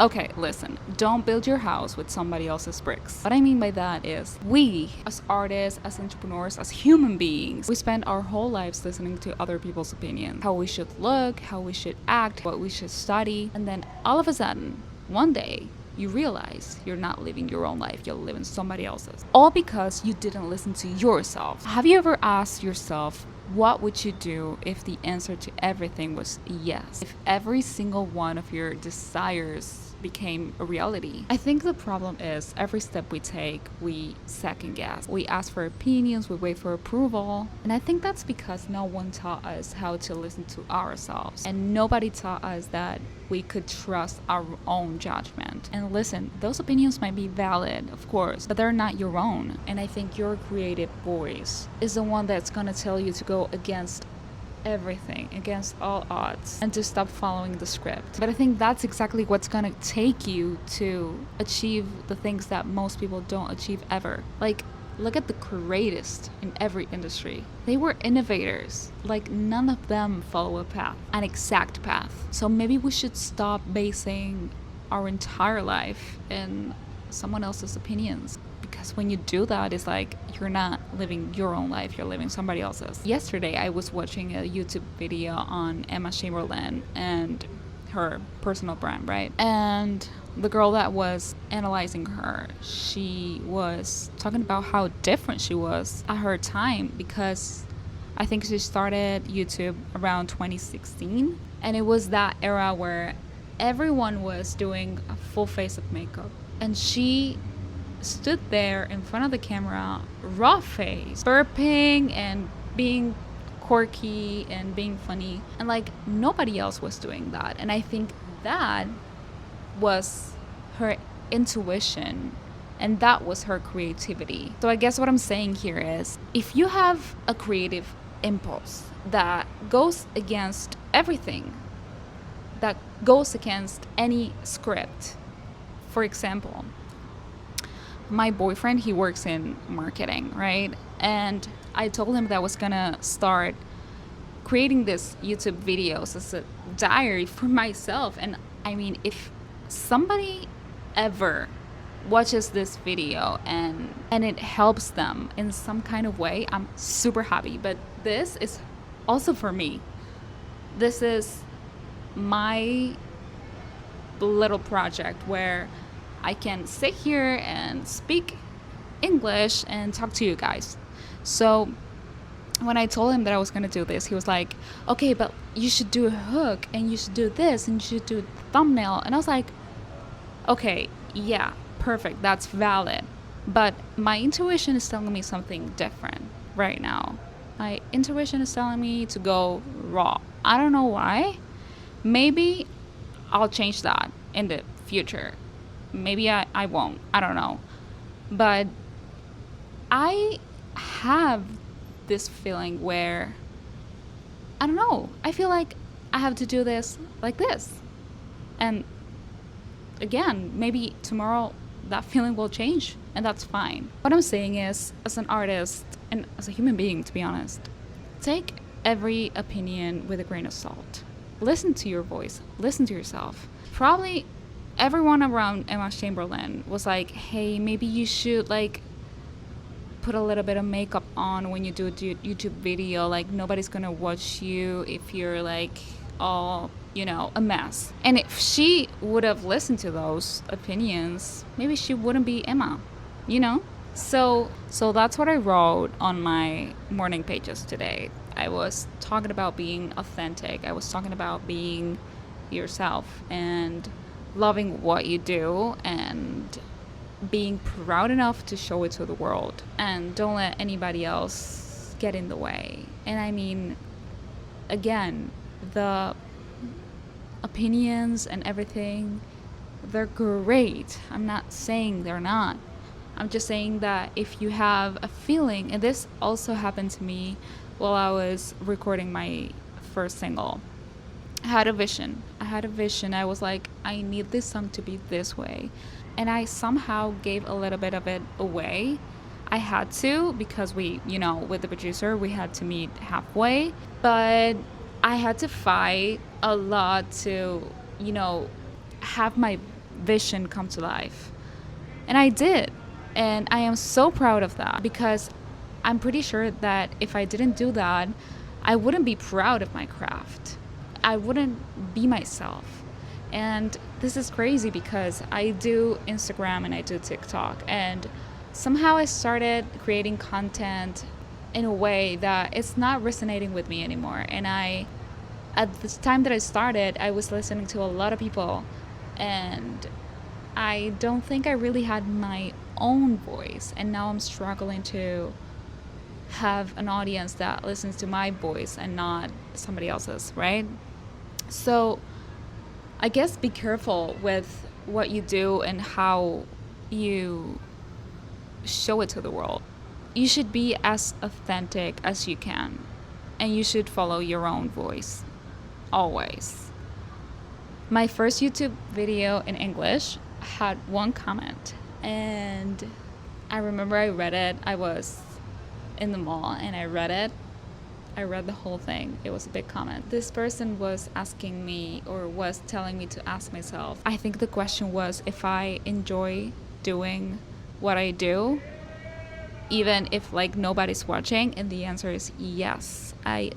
Okay, listen, don't build your house with somebody else's bricks. What I mean by that is we, as artists, as entrepreneurs, as human beings, we spend our whole lives listening to other people's opinions, how we should look, how we should act, what we should study, and then all of a sudden, one day, you realize you're not living your own life, you're living somebody else's. All because you didn't listen to yourself. Have you ever asked yourself, what would you do if the answer to everything was yes? If every single one of your desires became a reality? I think the problem is every step we take, we second guess. We ask for opinions, we wait for approval. And I think that's because no one taught us how to listen to ourselves. And nobody taught us that we could trust our own judgment. And listen, those opinions might be valid, of course, but they're not your own. And I think your creative voice is the one that's gonna tell you to go against everything, against all odds, and to stop following the script. But I think that's exactly what's gonna take you to achieve the things that most people don't achieve ever. Like, look at the greatest in every industry. They were innovators. Like, none of them follow a path, an exact path. So maybe we should stop basing our entire life in someone else's opinions. Because when you do that, it's like you're not living your own life, you're living somebody else's. Yesterday, I was watching a YouTube video on Emma Chamberlain and her personal brand, right? And the girl that was analyzing her, she was talking about how different she was at her time, because I think she started YouTube around 2016, and it was that era where everyone was doing a full face of makeup, and she stood there in front of the camera, raw face, burping and being quirky and being funny, and like nobody else was doing that. And I think that was her intuition, and that was her creativity. So I guess what I'm saying here is, if you have a creative impulse that goes against everything, that goes against any script, for example, my boyfriend, he works in marketing, right? And I told him that I was gonna start creating this YouTube videos as a diary for myself. And I mean, if somebody ever watches this video and it helps them in some kind of way, I'm super happy. But this is also for me. This is my little project where I can sit here and speak English and talk to you guys. So when I told him that I was going to do this, he was like, okay, but you should do a hook, and you should do this, and you should do a thumbnail. And I was like, okay, yeah, perfect, that's valid. But my intuition is telling me something different right now. My intuition is telling me to go raw. I don't know why. Maybe I'll change that in the future. Maybe I won't. I don't know. But I have this feeling where, I don't know, I feel like I have to do this like this. And again, maybe tomorrow that feeling will change, and that's fine. What I'm saying is, as an artist and as a human being, to be honest, take every opinion with a grain of salt. Listen to your voice. Listen to yourself. Probably everyone around Emma Chamberlain was like, hey, maybe you should like put a little bit of makeup on when you do a YouTube video. Like, nobody's gonna watch you if you're like all, a mess. And if she would have listened to those opinions, maybe she wouldn't be Emma, So that's what I wrote on my morning pages today. I was talking about being authentic. I was talking about being yourself and loving what you do and being proud enough to show it to the world, and don't let anybody else get in the way. And I mean, again, the opinions and everything, they're great. I'm not saying they're not. I'm just saying that if you have a feeling, and this also happened to me while I was recording my first single. I had a vision. I was like, I need this song to be this way. And I somehow gave a little bit of it away. I had to, because we, with the producer, we had to meet halfway. But I had to fight a lot to, have my vision come to life. And I did. And I am so proud of that because I'm pretty sure that if I didn't do that, I wouldn't be proud of my craft. I wouldn't be myself. And this is crazy because I do Instagram and I do TikTok, and somehow I started creating content in a way that it's not resonating with me anymore. And at the time that I started, I was listening to a lot of people, and I don't think I really had my own voice. And now I'm struggling to have an audience that listens to my voice and not somebody else's, right? So I guess be careful with what you do and how you show it to the world. You should be as authentic as you can, and you should follow your own voice, always. My first YouTube video in English had one comment, and I remember I read it. I was in the mall and I read it. I read the whole thing. It was a big comment. This person was asking me, or was telling me to ask myself, I think the question was if I enjoy doing what I do, even if like nobody's watching. And the answer is yes. I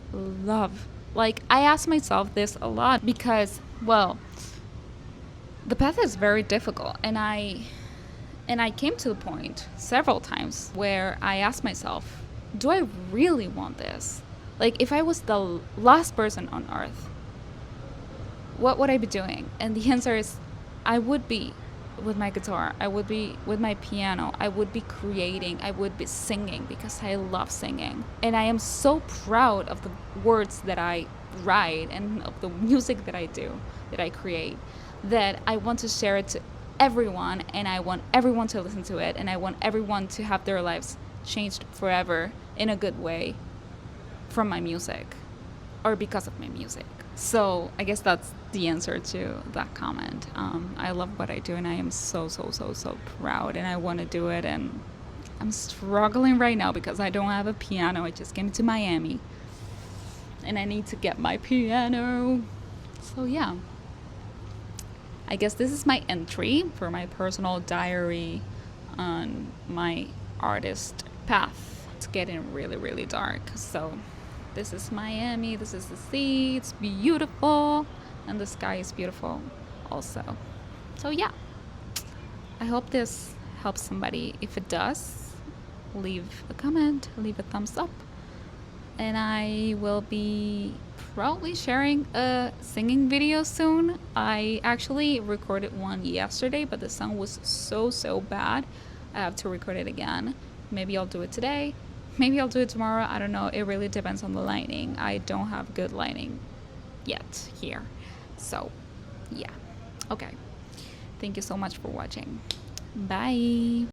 ask myself this a lot because, well, the path is very difficult, and I came to the point several times where I asked myself, do I really want this? Like, if I was the last person on earth, what would I be doing? And the answer is, I would be with my guitar, I would be with my piano, I would be creating, I would be singing because I love singing. And I am so proud of the words that I write and of the music that I do, that I create, that I want to share it to everyone, and I want everyone to listen to it, and I want everyone to have their lives changed forever in a good way from my music or because of my music. So I guess that's the answer to that comment. I love what I do, and I am so proud, and I want to do it. And I'm struggling right now because I don't have a piano. I just came to Miami and I need to get my piano. So yeah, I guess this is my entry for my personal diary on my artist path. It's getting really dark. So this is Miami, this is the sea, it's beautiful, and the sky is beautiful also. So yeah, I hope this helps somebody. If it does, leave a comment, leave a thumbs up, and I will be probably sharing a singing video soon. I actually recorded one yesterday, but the sound was so bad. I have to record it again. Maybe I'll do it today. Maybe I'll do it tomorrow. I don't know. It really depends on the lighting. I don't have good lighting yet here. So, yeah. Okay. Thank you so much for watching. Bye.